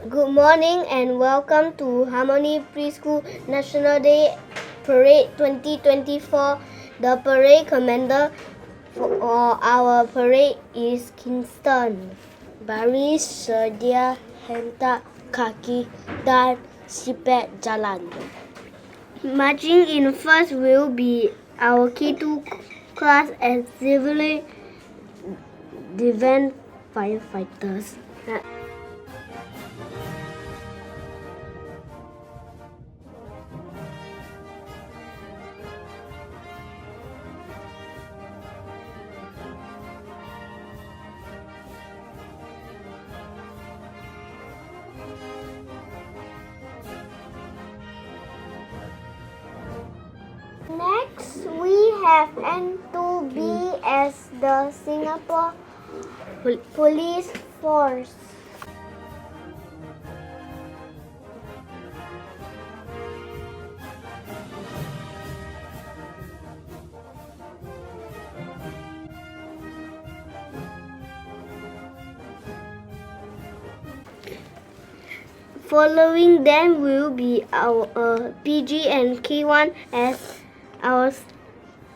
Good morning and welcome to Harmoni Preskool National Day Parade 2024. The parade commander for our parade is Kingston. Baris sedia hentak kaki dan sipet jalan. Marching in first will be our K2 class as civil defense firefighters. Next, we have N2B as the Singapore Police Force. Following them will be our PG and K1 as our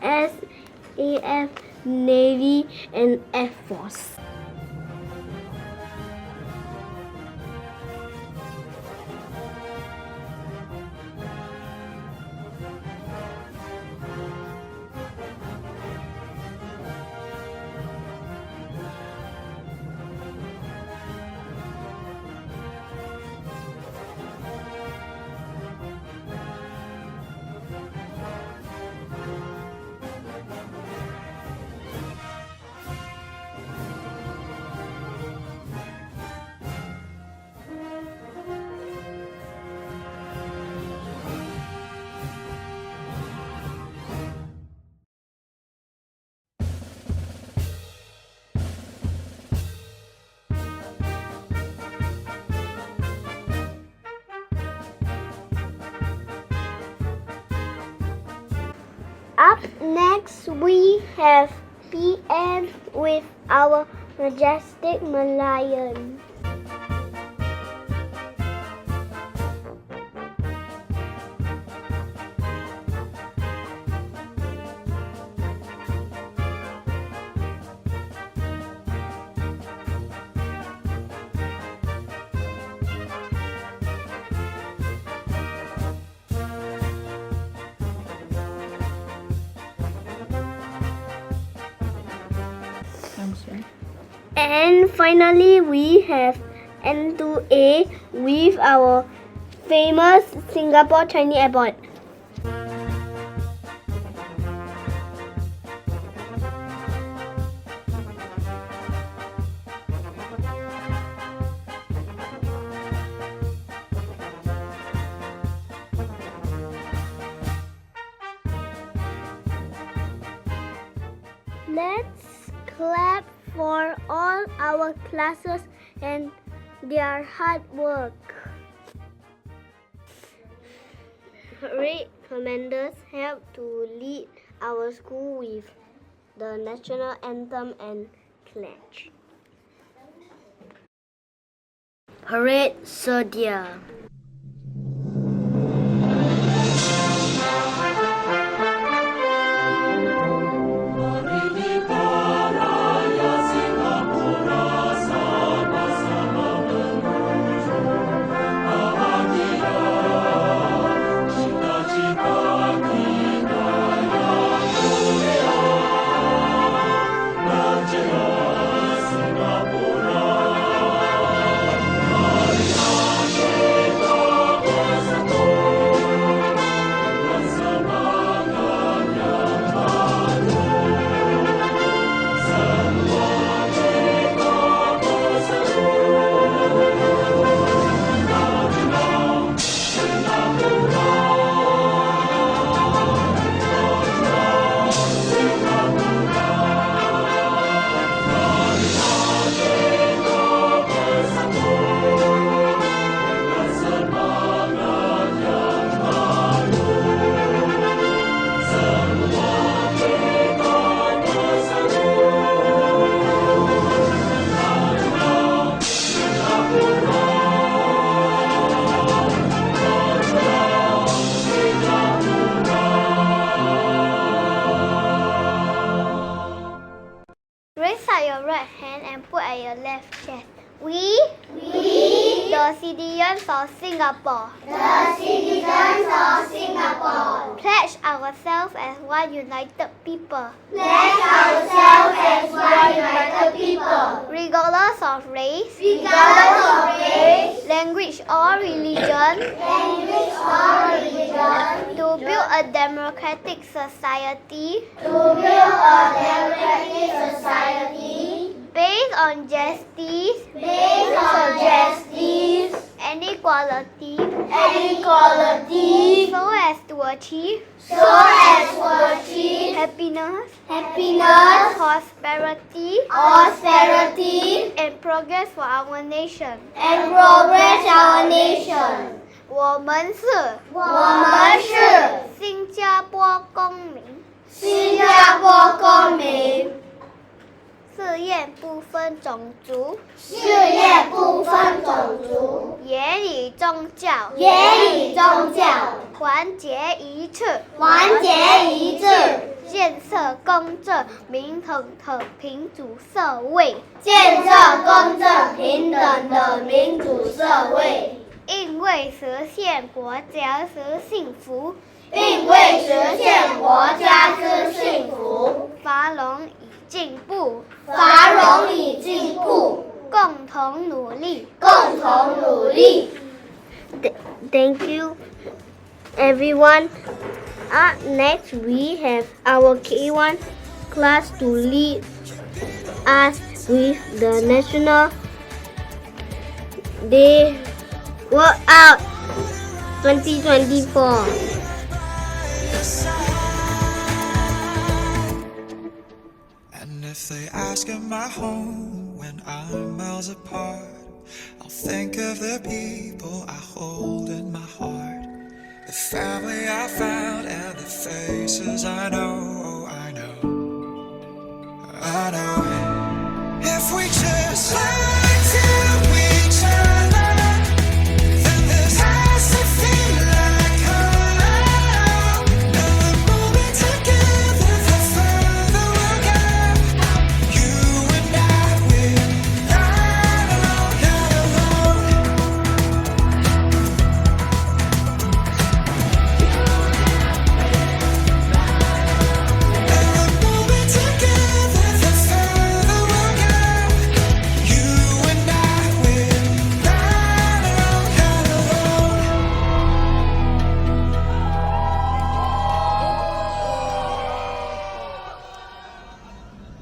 SAF, Navy, and Air Force. Up next, we have PM with our majestic Merlion. And finally, we have N2A with our famous Singapore Chinese Airport. Let's clap for all our classes and their hard work. Parade commanders help to lead our school with the national anthem and pledge. Parade sedia. your right hand and put at your left chest. We, the citizens of Singapore, pledge ourselves as one united people, regardless of race, language or religion, to build a democratic society, based on justice, and equality, so as to achieve happiness, prosperity, and progress for our nation. 我们是新加坡公民，事业不分种族，言语宗教，团结一致，建设公正、平等的民主社会，因为实现国家之幸福，繁荣与进步，共同努力。Thank you, everyone. Up next, we have our K1 class to lead us with the National Day Workout 2024. And if they ask am I home when I'm miles apart, I'll think of the people I hold in my heart, the family I found and the faces I know. If we just learn to each other, then this has to feel like home. And the more we're together, the further we'll go. You and I will not alone. And the more we're together, the further we'll go. You and I will not alone.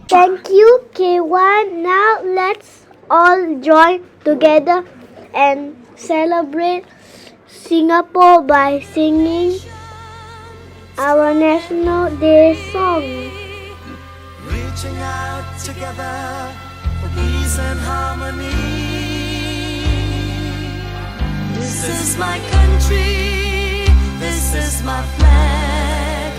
Thank you, K1. Now let's all join together and celebrate Singapore by singing our National Day song. Reaching out together for peace and harmony. This is my country, this is my flag,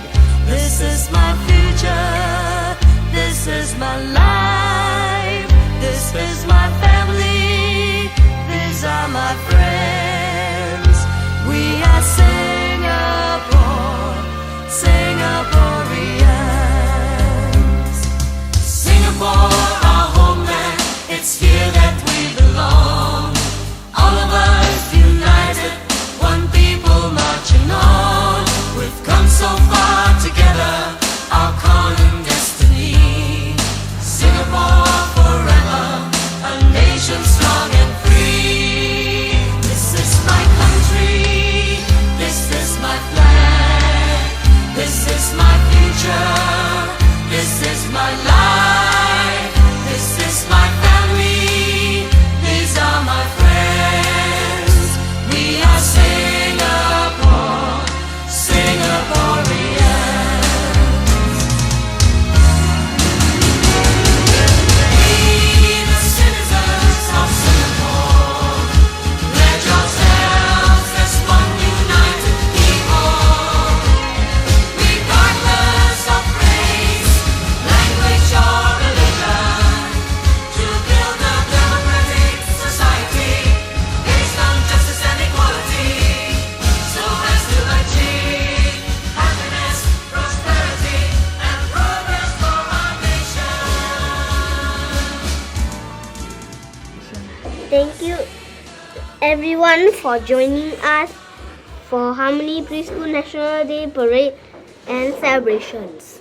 this is my future, this is my life, this is my family, these are my friends. We are Singapore, Singaporeans. Singapore, our homeland, it's here that we belong. All of us united, one people marching on. We've come so far together, our common destiny. Singapore forever, a nation strong and free. This is my country, this is my flag, this is my future, this is my life, this is my family, these are my friends. We are Singapore, Singaporeans. We, the citizens of Singapore, pledge ourselves as one united people, regardless of race, language or Thank you everyone for joining us for Harmoni Preschool National Day Parade and celebrations.